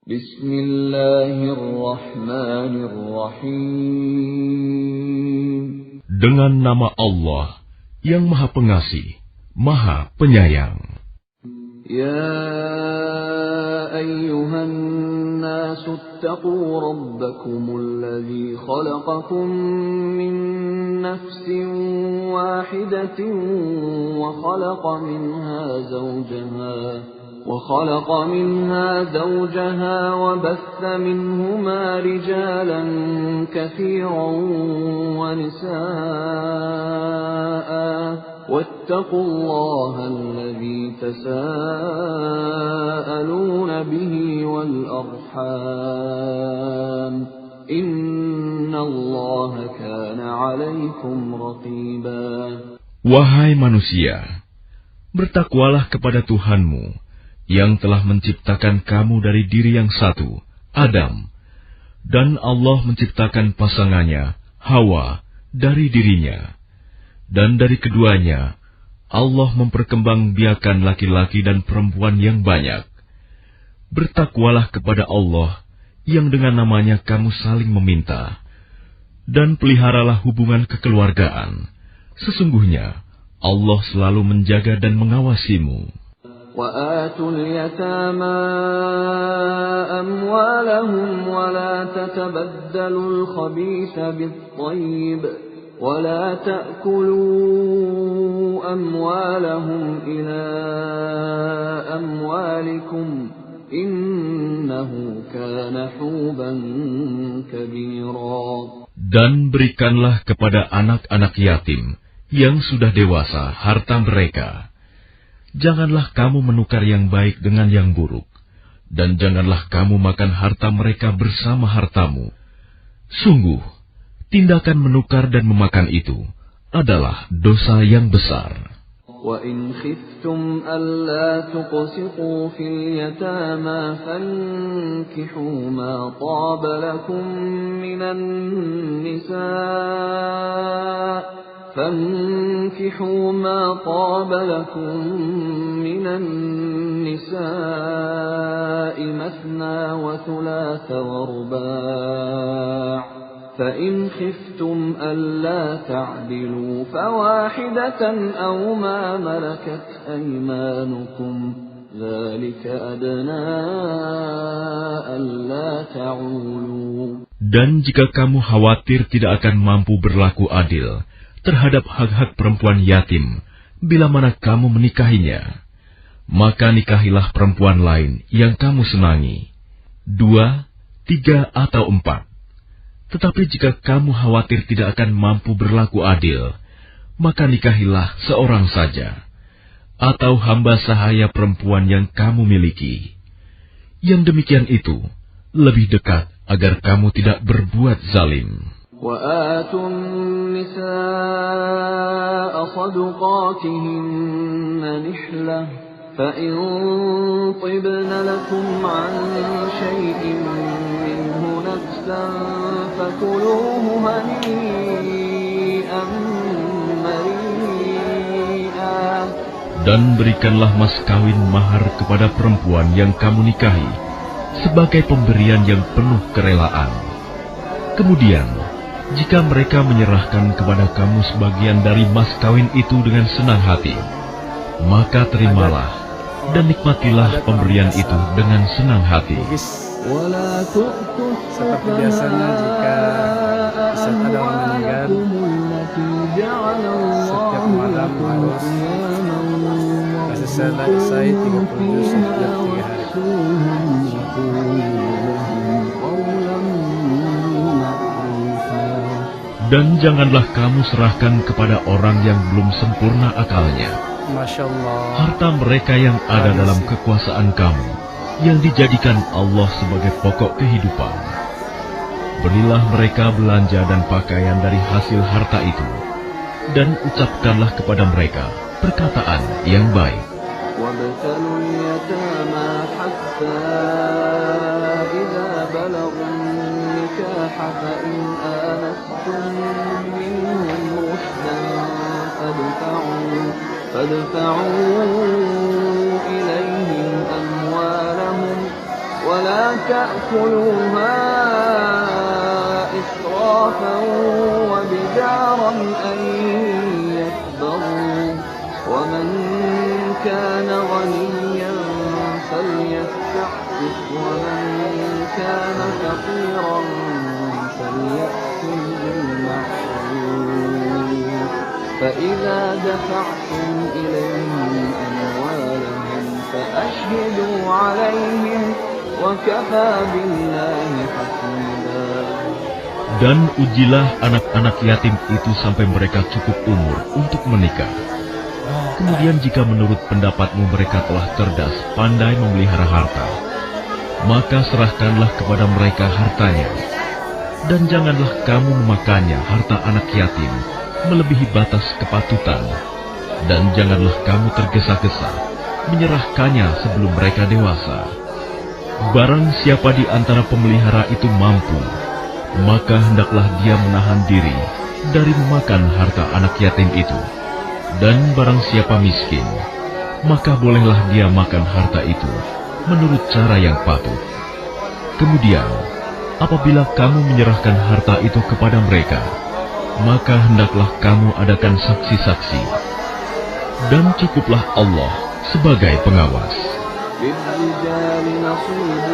Bismillahirrahmanirrahim. Dengan nama Allah yang Maha Pengasih, Maha Penyayang. Ya ayyuhan nasu attaqu rabbakumul ladzi khalaqakum min nafsin wahidatin wa khalaqa minha zawjaha wa batha minhuma rijalan katsiran wa nisaa'a واتقوا الله الذي تساءلون به والأرحام إن الله كان عليكم رقيبا. Wahai manusia, bertakwalah kepada Tuhanmu yang telah menciptakan kamu dari diri yang satu, Adam, dan Allah menciptakan pasangannya, Hawa, dari dirinya. Dan dari keduanya, Allah memperkembangbiakan laki-laki dan perempuan yang banyak. Bertakwalah kepada Allah yang dengan namanya kamu saling meminta. Dan peliharalah hubungan kekeluargaan. Sesungguhnya, Allah selalu menjaga dan mengawasimu. وَآتُوا الْيَتَامَى أَمْوَالَهُمْ وَلَا تَتَبَدَّلُوا الْخَبِيثَ بِالطَّيِّبِ ولا تأكلوا أموالهم إلى أموالكم إنه كان حوبا كبيرا. Dan berikanlah kepada anak-anak yatim yang sudah dewasa harta mereka. Janganlah kamu menukar yang baik dengan yang buruk, dan janganlah kamu makan harta mereka bersama hartamu. Sungguh, tindakan menukar dan memakan itu adalah dosa yang besar. وَإِنْ خِفْتُمْ أَلَّا تُقْسِطُوا فِي الْيَتَامَى فَانكِحُوا مَا طَابَ لَكُم مِّنَ النِّسَاءِ مَثْنَىٰ وَثُلَاثَ وَرُبَاعَ فَإِنْ خِفْتُمْ أَلَّا تَعْدِلُوا فَوَاحِدَةً أَوْ مَا مَلَكَتْ أَيْمَانُكُمْ ذَلِكَ أَدْنَىٰ أَلَّا تَعُولُوا. Dan jika kamu khawatir tidak akan mampu berlaku adil terhadap hak-hak perempuan yatim bila mana kamu menikahinya, maka nikahilah perempuan lain yang kamu senangi, 2, 3 atau 4. Tetapi jika kamu khawatir tidak akan mampu berlaku adil, maka nikahilah seorang saja, atau hamba sahaya perempuan yang kamu miliki. Yang demikian itu lebih dekat agar kamu tidak berbuat zalim. وَآتُوا النِّسَاءَ صَدُقَاتِهِنَّ نِحْلَةً فَإِن طِبْنَ لَكُمْ عَن شَيْءٍ مِّنْهُ نَفْسًا فَكُلُوهُ هَنِيئًا مَرِيئًا. Dan berikanlah mas kawin mahar kepada perempuan yang kamu nikahi sebagai pemberian yang penuh kerelaan. Kemudian, jika mereka menyerahkan kepada kamu sebagian dari mas kawin itu dengan senang hati, maka terimalah dan nikmatilah pemberian itu dengan senang hati. Seperti biasanya jika ada orang meninggal, setiap malam harus selesai 30 juz setiap 3 hari. Dan janganlah kamu serahkan kepada orang yang belum sempurna akalnya Masya Allah. harta mereka yang ada dalam kekuasaan kamu, yang dijadikan Allah sebagai pokok kehidupan. Berilah mereka belanja dan pakaian dari hasil harta itu, dan ucapkanlah kepada mereka perkataan yang baik. وَابْتَلُوا الْيَتَامَى حَتَّى إِذَا بَلَغُوا النِّكَاحَ فَإِنْ آنَسْتُم مِّنْهُمْ رُشْدًا فادفعوا إليهم أموالهم ولا تأكلوها إسرافا وبدارا أن يكبروا ومن كان غنيا فليستعفف ومن كان فقيرا فليأكل بالمعروف فإذا دفعتم إليهم أموالهم فأشهدوا عليهم وكفى بالله حسيبا. Dan ujilah anak-anak yatim itu sampai mereka cukup umur untuk menikah. Kemudian jika menurut pendapatmu mereka telah cerdas, pandai memelihara harta, maka serahkanlah kepada mereka hartanya. Dan janganlah kamu memakannya harta anak yatim melebihi batas kepatutan. Dan janganlah kamu tergesa-gesa menyerahkannya sebelum mereka dewasa. Barang siapa di antara pemelihara itu mampu, maka hendaklah dia menahan diri dari memakan harta anak yatim itu. Dan barang siapa miskin, maka bolehlah dia makan harta itu menurut cara yang patut. Kemudian, apabila kamu menyerahkan harta itu kepada mereka, maka hendaklah kamu adakan saksi-saksi. Dan cukuplah Allah sebagai pengawas. للرجال نصيب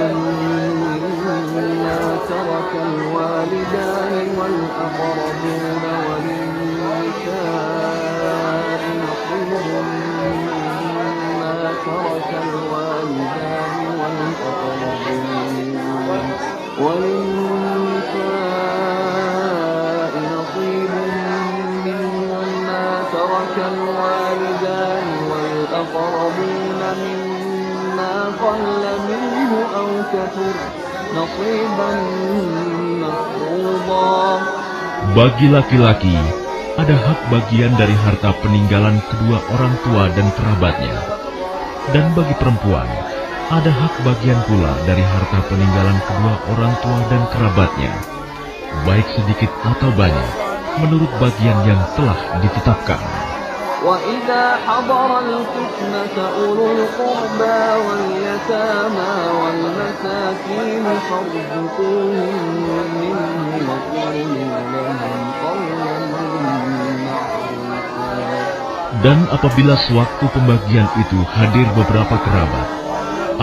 مما ترك الوالدان والأقربون وللنساء نصيب مما ترك الوالدان وللنساء نصيب مما ترك الوالدان والأقربون مما قل منه أو كثر نصيبا مفروضا. Bagi laki-laki, ada hak bagian dari harta peninggalan kedua orang tua dan kerabatnya. Dan bagi perempuan, ada hak bagian pula dari harta peninggalan kedua orang tua dan kerabatnya, baik sedikit atau banyak, menurut bagian yang telah ditetapkan. وَإِذَا حَضَرَ الْقِسْمَةَ أُولُو الْقُرْبَى وَالْيَتَامَى وَالْمَسَاكِينُ فَارْزُقُوهُم مِّنْهُ وَقُولُوا لَهُمْ قَوْلًا مَّعْرُوفًا. Dan apabila sewaktu pembagian itu hadir beberapa kerabat,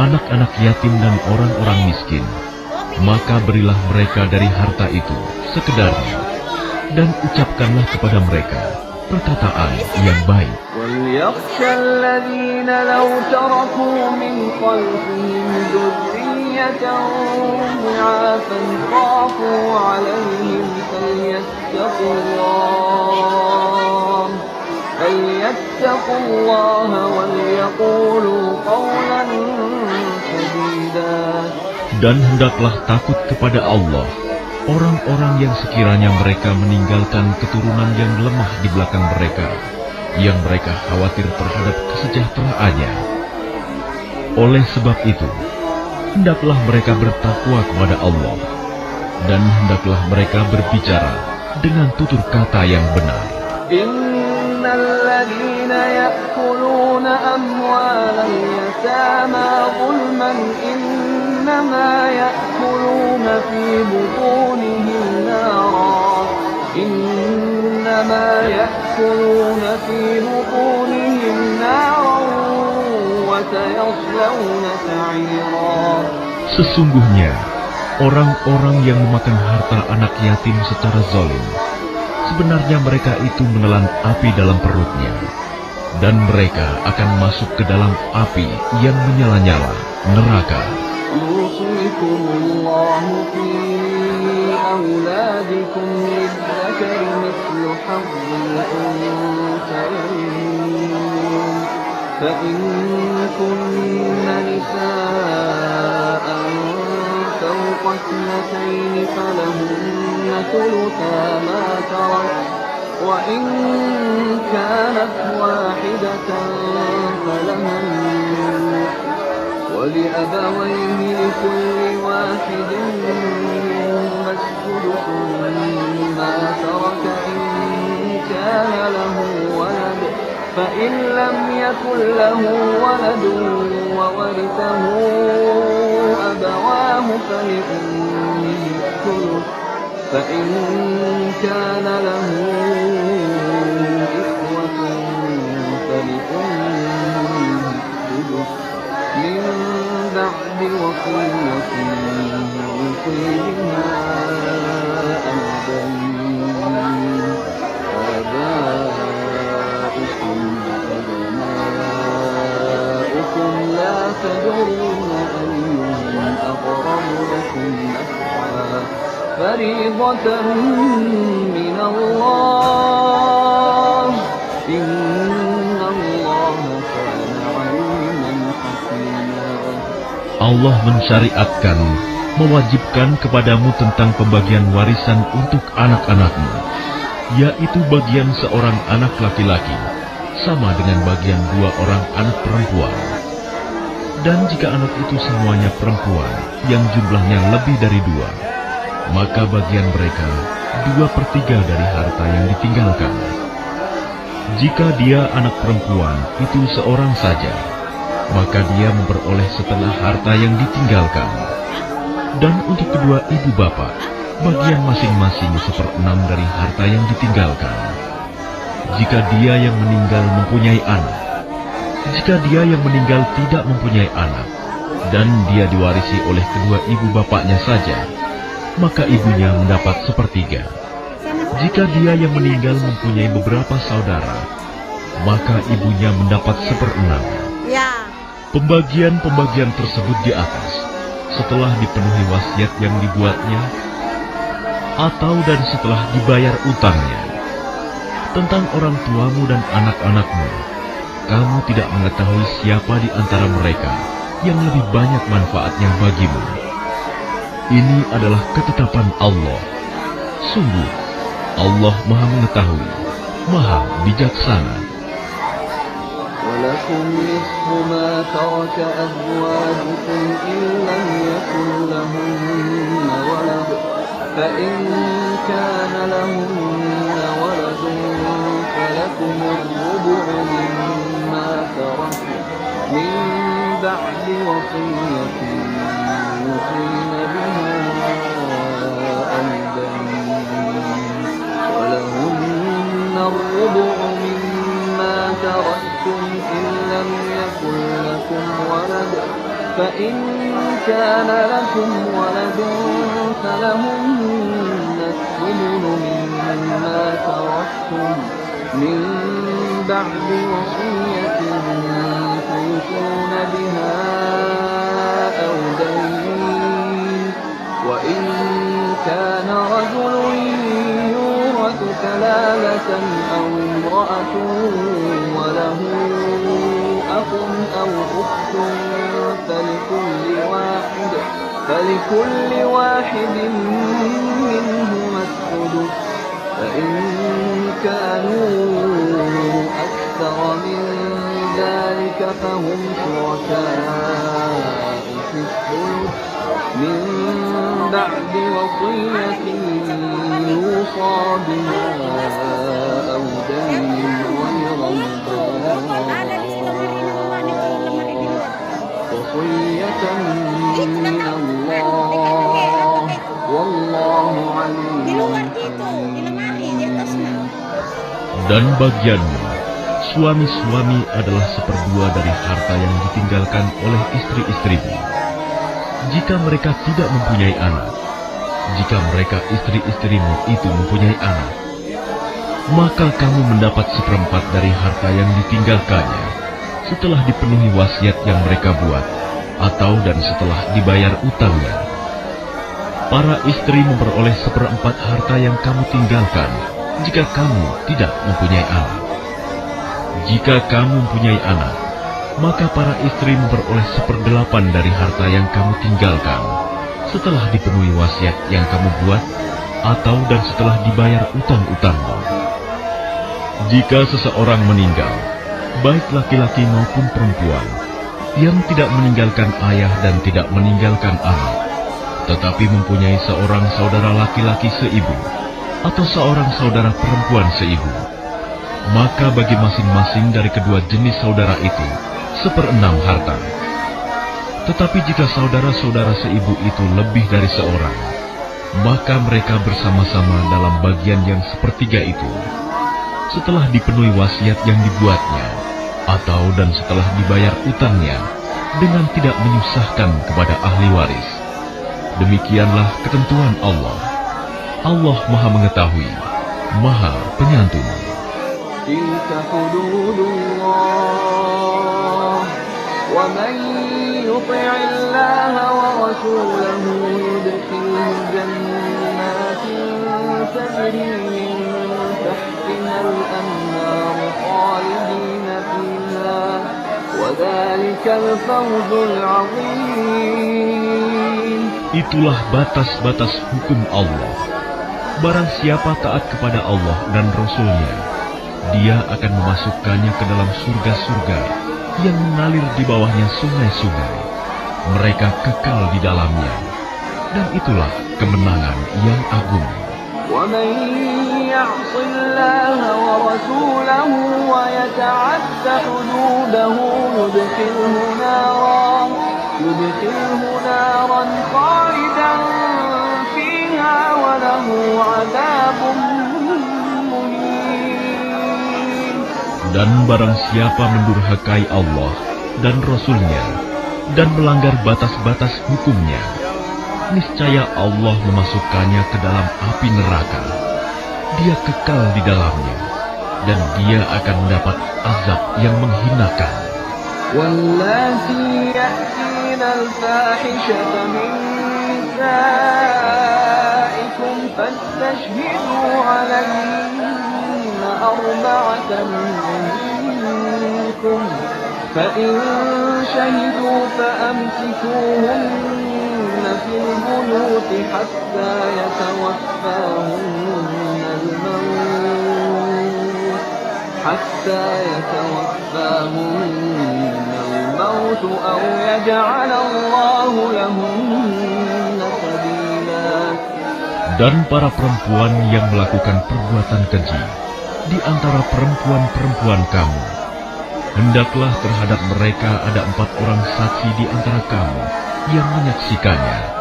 anak-anak yatim dan orang-orang miskin, maka berilah mereka dari harta itu sekedarnya, dan ucapkanlah kepada mereka perkataan yang baik. وَلْيَخْشَ الَّذِينَ لَوْ تَرَكُوا مِنْ خَلْفِهِمْ ذُرِّيَّةً ضِعَافًا خَافُوا عَلَيْهِمْ فَلْيَتَّقُوا اللَّهَ وَلْيَقُولُوا قَوْلًا سَدِيدًا. Dan hendaklah takut kepada Allah orang-orang yang sekiranya mereka meninggalkan keturunan yang lemah di belakang mereka, yang mereka khawatir terhadap kesejahteraannya. Oleh sebab itu, hendaklah mereka bertakwa kepada Allah, dan hendaklah mereka berbicara dengan tutur kata yang benar. Innalladzina ya'kuluna amwalal yatama zulman innama ya'kuluna fi butunihim nara innama ya'kuluna fi butunihim nara wa sayaslawna sa'ira. Sesungguhnya orang-orang yang memakan harta anak yatim secara zalim, sebenarnya mereka itu menelan api dalam perutnya, dan mereka akan masuk ke dalam api yang menyala-nyala, neraka. Yusikumullahu fi awladikum lidzakari mithlu hazzil unthayayn fa in kunna nisaan fawqa ithnatayn falahunna thulutha ma tarak wa in kanat wahidatan falaha ولأبويه لكل واحد منهما السدس مما ترك إن كان له ولد فإن لم يكن له ولد وورثه أبواه فلأمه الثلث فإن كان له إخوة فلأمه السدس من بعد وصية يوصي بها أو دين آباؤكم وأبناؤكم لا تدرون أيهم أقرب لكم نفعا فريضة من الله إن الله كان عليما حكيما. Allah mensyariatkan, mewajibkan kepadamu tentang pembagian warisan untuk anak-anakmu, yaitu bagian seorang anak laki-laki, sama dengan bagian 2 orang anak perempuan. Dan jika anak itu semuanya perempuan, yang jumlahnya lebih dari 2, maka bagian mereka 2/3 dari harta yang ditinggalkan. Jika dia anak perempuan itu seorang saja, maka dia memperoleh setengah harta yang ditinggalkan. Dan untuk kedua ibu bapak, bagian masing-masing 1/6 dari harta yang ditinggalkan. Jika dia yang meninggal mempunyai anak, jika dia yang meninggal tidak mempunyai anak, dan dia diwarisi oleh kedua ibu bapaknya saja, maka ibunya mendapat 1/3. Jika dia yang meninggal mempunyai beberapa saudara, maka ibunya mendapat 1/6. Pembagian-pembagian tersebut di atas, setelah dipenuhi wasiat yang dibuatnya, atau dan setelah dibayar utangnya. Tentang orang tuamu dan anak-anakmu, kamu tidak mengetahui siapa di antara mereka yang lebih banyak manfaatnya bagimu. Ini adalah ketetapan Allah. Sungguh, Allah Maha Mengetahui, Maha Bijaksana. ولكم نصف ما ترك أزواجكم إن لم يكن لهن ولد فإن كان لهن ولد فلكم الربع مما ترك من بعد وصية يوصين بها أو دين ولهن الربع مما تركتم إن لم يكن لكم ولد فإن كان لكم ولد فلهن الثمن مما تركتم من بعد وصية توصون بها أو دين وإن كان رجل يورث كلالة أو امرأة وله أخ أو أخت فلكل واحد منهما السدس فإن كانوا أكثر من ذلك فهم شركاء في الثلث من بعد وصية يوصى بها أو دين غير مضار وصية من الله والله عليم حكيم. Dan bagianmu, suami-suami adalah 1/2 dari harta yang ditinggalkan oleh istri-istrimu. Jika mereka tidak mempunyai anak, jika mereka istri-istrimu itu mempunyai anak, maka kamu mendapat 1/4 dari harta yang ditinggalkannya setelah dipenuhi wasiat yang mereka buat, atau dan setelah dibayar utangnya. Para istri memperoleh 1/4 harta yang kamu tinggalkan jika kamu tidak mempunyai anak. Jika kamu mempunyai anak, maka para istri memperoleh 1/8 dari harta yang kamu tinggalkan setelah dipenuhi wasiat yang kamu buat, atau dan setelah dibayar utang-utangmu. Jika seseorang meninggal, baik laki-laki maupun perempuan, yang tidak meninggalkan ayah dan tidak meninggalkan anak, tetapi mempunyai seorang saudara laki-laki seibu, atau seorang saudara perempuan seibu, maka bagi masing-masing dari kedua jenis saudara itu 1/6 harta. Tetapi jika saudara-saudara seibu itu lebih dari seorang, maka mereka bersama-sama dalam bagian yang sepertiga itu, setelah dipenuhi wasiat yang dibuatnya, atau dan setelah dibayar utangnya, dengan tidak menyusahkan kepada ahli waris. Demikianlah ketentuan Allah. Allah Maha Mengetahui, Maha Penyantun. Tilka hududullah, wa man yuti'illaha wa rasulahu yudkhilhu jannatin tajri min tahtiha al-anhar khalidina fiha wa dhalikal fawzul 'azim. Itulah batas-batas hukum Allah. Barang siapa taat kepada Allah dan Rasul-Nya, dia akan memasukkannya ke dalam surga-surga yang mengalir di bawahnya sungai-sungai. Mereka kekal di dalamnya. Dan itulah kemenangan yang agung. وَمَن يَعْصِ اللَّهَ وَرَسُولَهُ وَيَتَعَدَّ حُدُودَهُ يُدْخِلْهُ نَارًا خَالِدًا فِيهَا وَلَهُ عَذَابٌ مُهِينٌ. Dan barang siapa mendurhakai Allah dan Rasul-Nya dan melanggar batas-batas hukumnya, niscaya Allah memasukkannya ke dalam api neraka. Dia kekal di dalamnya, dan dia akan mendapat azab yang menghinakan. وَاللَّاتِي يَأْتِينَ الْفَاحِشَةَ مِن نِّسَائِكُمْ فَاسْتَشْهِدُوا عَلَيْهِنَّ أَرْبَعَةً مِّنكُمْ فَإِن شَهِدُوا فَأَمْسِكُوهُنَّ في البيوت حتى يتوفاهن الموت أو يجعل الله لهن سبيلا. Dan para perempuan yang melakukan perbuatan keji di antara perempuan-perempuan kamu, hendaklah terhadap mereka ada 4 orang saksi di antara kamu yang menyaksikannya.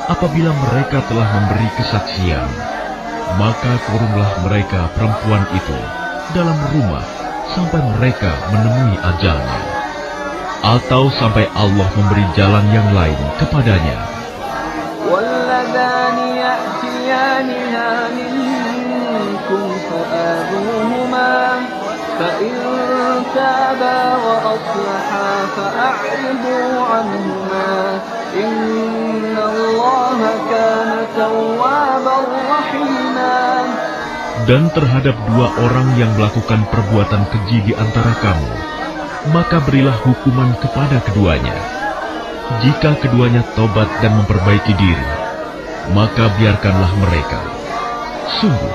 Apabila mereka telah memberi kesaksian, maka kurunglah mereka perempuan itu dalam rumah sampai mereka menemui ajalnya, atau sampai Allah memberi jalan yang lain kepadanya. وَاللَّذَانِ يَأْتِيَانِهَا مِنكُمْ فَآذُوهُمَا فَإِن تَابَا وَأَصْلَحَا فَأَعْرِضُوا عَنْهُمَا إِنَّ اللَّهَ كَانَ تَوَّابًا رَحِيمًا. Dan terhadap 2 orang yang melakukan perbuatan keji di antara kamu, maka berilah hukuman kepada keduanya. Jika keduanya tobat dan memperbaiki diri, maka biarkanlah mereka. Sungguh,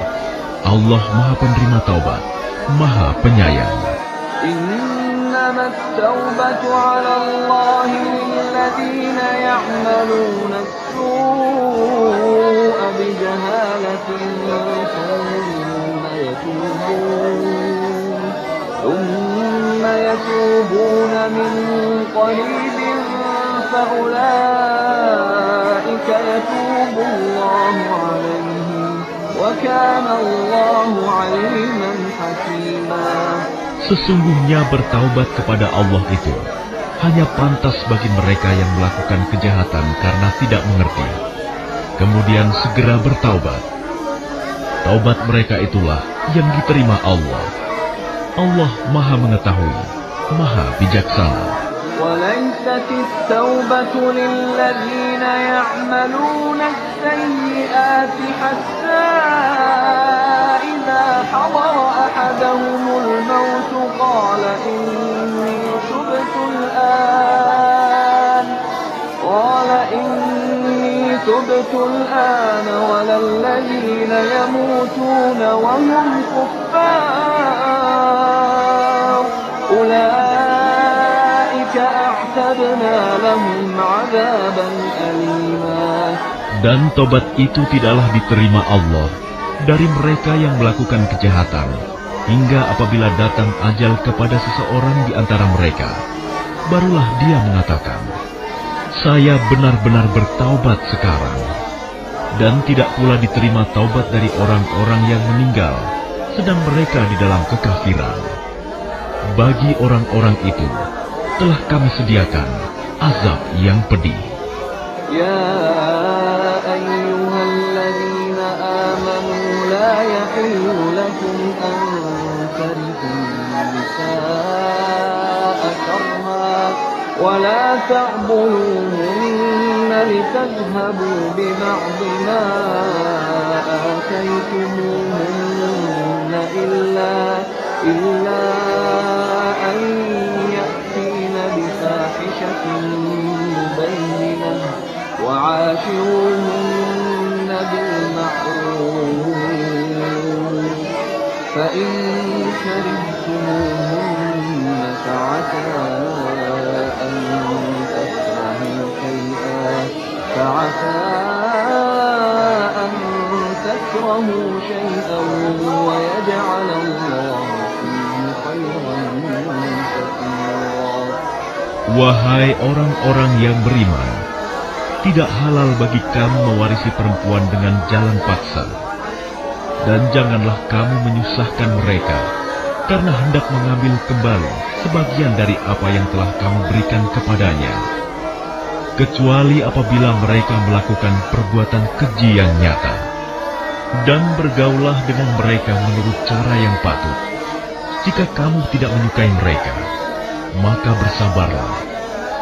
Allah Maha Penerima Taubat, Maha Penyayang. إنما التوبة على الله للذين يعملون السوء بجهالة ثم يتوبون من قريب فأولئك يتوب الله عليهم وكان الله عليما حكيما. Sesungguhnya bertaubat kepada Allah itu hanya pantas bagi mereka yang melakukan kejahatan karena tidak mengerti, kemudian segera bertaubat. Taubat mereka itulah yang diterima Allah. Allah Maha Mengetahui, Maha Bijaksana. وليست التوبة للذين يعملون السيئات حتى إذا حضر أحدهم الموت قال إني تبت الآن ولا الذين يموتون وهم كفار أولئك أعتدنا لهم عذابا أليما. Dan tobat itu tidaklah diterima Allah dari mereka yang melakukan kejahatan, hingga apabila datang ajal kepada seseorang di antara mereka, barulah dia mengatakan, Saya benar-benar bertaubat sekarang, dan tidak pula diterima taubat dari orang-orang yang meninggal, sedang mereka di dalam kekafiran. Bagi orang-orang itu, telah kami sediakan azab yang pedih. يا أيها الذين آمنوا لا يحل لكم أن ترثوا النساء كرها ولا تعضلوهن لتذهبوا ببعض ما آتيتموهن إلا أن يأتين بفاحشة مبينة وعاشروهن بالمعروف فإن كرهتموهن فعسى أن تكرهوا شيئا ويجعل الله فيه خيرا كثيرا. Wahai orang-orang yang beriman, tidak halal bagi kamu mewarisi perempuan dengan jalan paksa. Dan janganlah kamu menyusahkan mereka, karena hendak mengambil kembali sebagian dari apa yang telah kamu berikan kepadanya. Kecuali apabila mereka melakukan perbuatan keji yang nyata. Dan bergaulah dengan mereka menurut cara yang patut. Jika kamu tidak menyukai mereka, maka bersabarlah,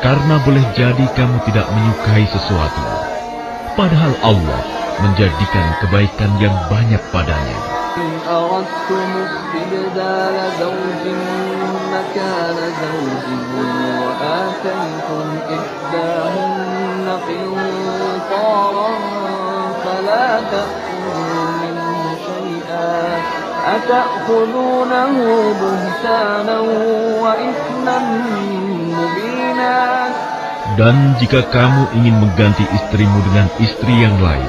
karena boleh jadi kamu tidak menyukai sesuatu, padahal Allah menjadikan kebaikan yang banyak padanya. إن أردتم استبدال زوج مكان زوج وآتيتم إحداهن قنطارا فلا تأخذوا منه شيئا أتأخذونه بهتانا وإثما مبينا. Dan jika kamu ingin mengganti istrimu dengan istri yang lain,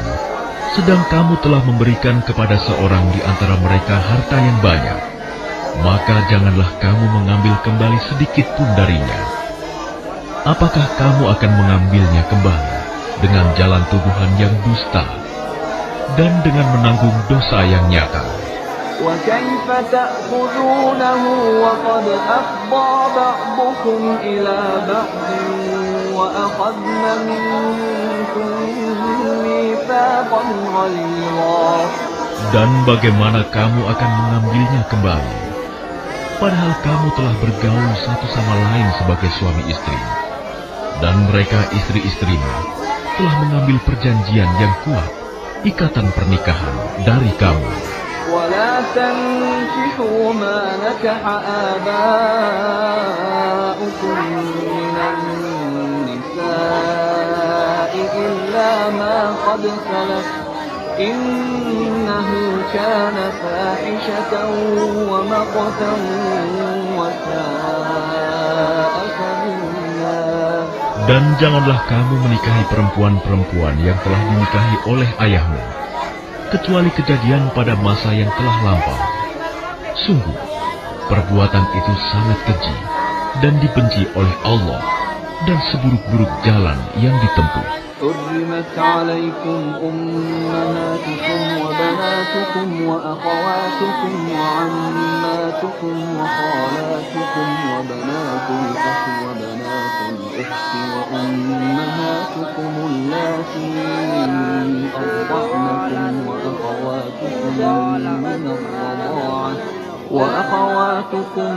sedang kamu telah memberikan kepada seorang di antara mereka harta yang banyak, maka janganlah kamu mengambil kembali sedikit pun darinya. Apakah kamu akan mengambilnya kembali dengan jalan tuduhan yang dusta dan dengan menanggung dosa yang nyata? وكيف تأخذونه وقد أفضى بعضكم إلى بعض وأخذن منكم ميثاقا غليظا. Dan bagaimana kamu akan mengambilnya kembali, padahal kamu telah bergaul satu sama lain sebagai suami istri, dan mereka istri-istrimu telah mengambil perjanjian yang kuat, ikatan pernikahan dari kamu. ولا تنكحوا ما نكح آباؤكم من النساء إلا ما قد سلف إنه كان فاحشة ومقتا وساء سبيلا. Dan janganlah kamu menikahi perempuan-perempuan yang telah dinikahi oleh ayahmu, kecuali kejadian pada masa yang telah lampau. Sungguh, perbuatan itu sangat keji dan dibenci oleh Allah, dan seburuk-buruk jalan yang ditempuh. حرمت عليكم أمهاتكم وبناتكم وأخواتكم وعماتكم وخالاتكم وبنات الأخ وبنات الأخت وأمهاتكم اللاتي أرضعنكم وأخواتكم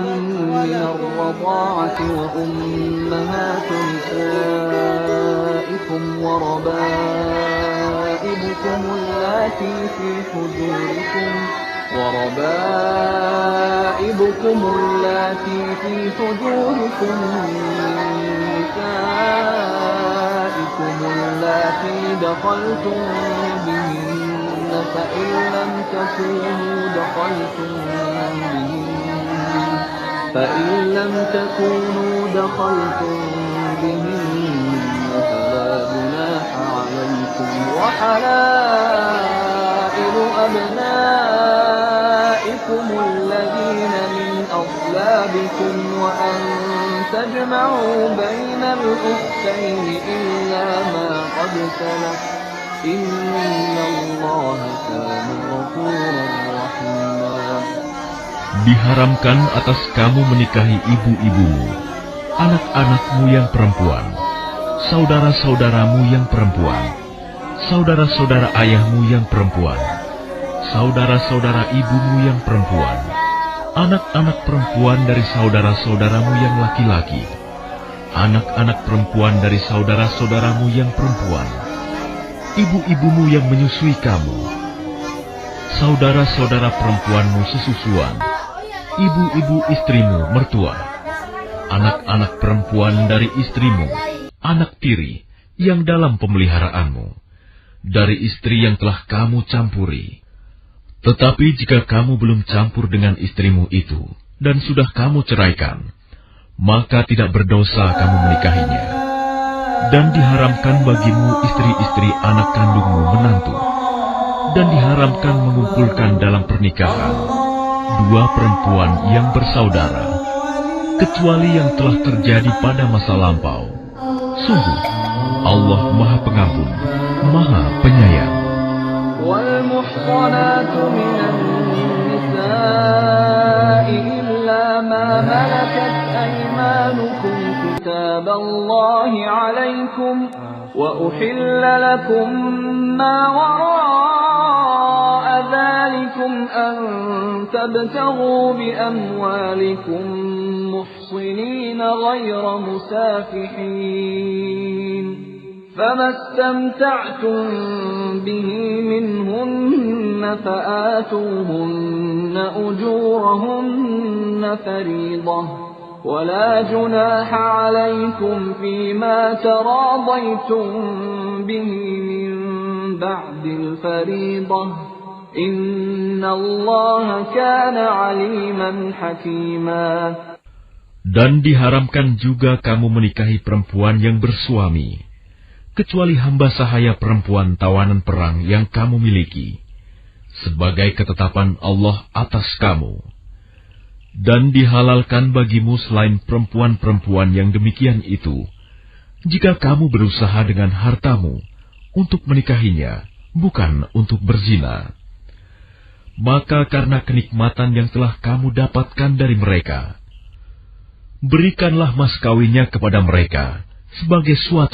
من الرضاعة وأمهات نسائكم وربائبكم اللاتي في حجوركم من نسائكم اللاتي دخلتم بهن فإن لم تكونوا دخلتم بهن فلا جناح عليكم وحلائل أبنائكم الذين من أصلابكم وأن تجمعوا بين الأختين إلا ما قد سلف إن الله كان غفورا رحيما. Diharamkan atas kamu menikahi ibu-ibumu, anak-anakmu yang perempuan, saudara-saudaramu yang perempuan, saudara-saudara ayahmu yang perempuan, saudara-saudara ibumu yang perempuan, anak-anak perempuan dari saudara-saudaramu yang laki-laki, anak-anak perempuan dari saudara-saudaramu yang perempuan, ibu-ibumu yang menyusui kamu, saudara-saudara perempuanmu sesusuan, ibu-ibu istrimu mertua, anak-anak perempuan dari istrimu, anak tiri yang dalam pemeliharaanmu, dari istri yang telah kamu campuri. Tetapi jika kamu belum campur dengan istrimu itu, dan sudah kamu ceraikan, maka tidak berdosa kamu menikahinya. Dan diharamkan bagimu istri-istri anak kandungmu menantu, dan diharamkan mengumpulkan dalam pernikahan dua perempuan yang bersaudara, kecuali yang telah terjadi pada masa lampau. Sungguh, Allah Maha Pengampun, Maha Penyayang. والمحصنات من النساء إلا ما ملكت أيمانكم كتاب الله عليكم وأحل لكم ما وراء ذلكم أن تبتغوا بأموالكم محصنين غير مسافحين فما استمتعتم به منهن فآتوهن أجورهن فريضة ولا جناح عليكم فيما تراضيتم به من بعد الفريضة إن الله كان عليما حكيما. Dan diharamkan juga kamu menikahi perempuan yang bersuami, kecuali hamba sahaya perempuan tawanan perang yang kamu miliki, sebagai ketetapan Allah atas kamu. Dan dihalalkan bagimu selain perempuan-perempuan yang demikian itu, jika kamu berusaha dengan hartamu untuk menikahinya, bukan untuk berzina. Maka karena kenikmatan yang telah kamu dapatkan dari mereka, berikanlah mas kawinnya kepada mereka sebagai suatu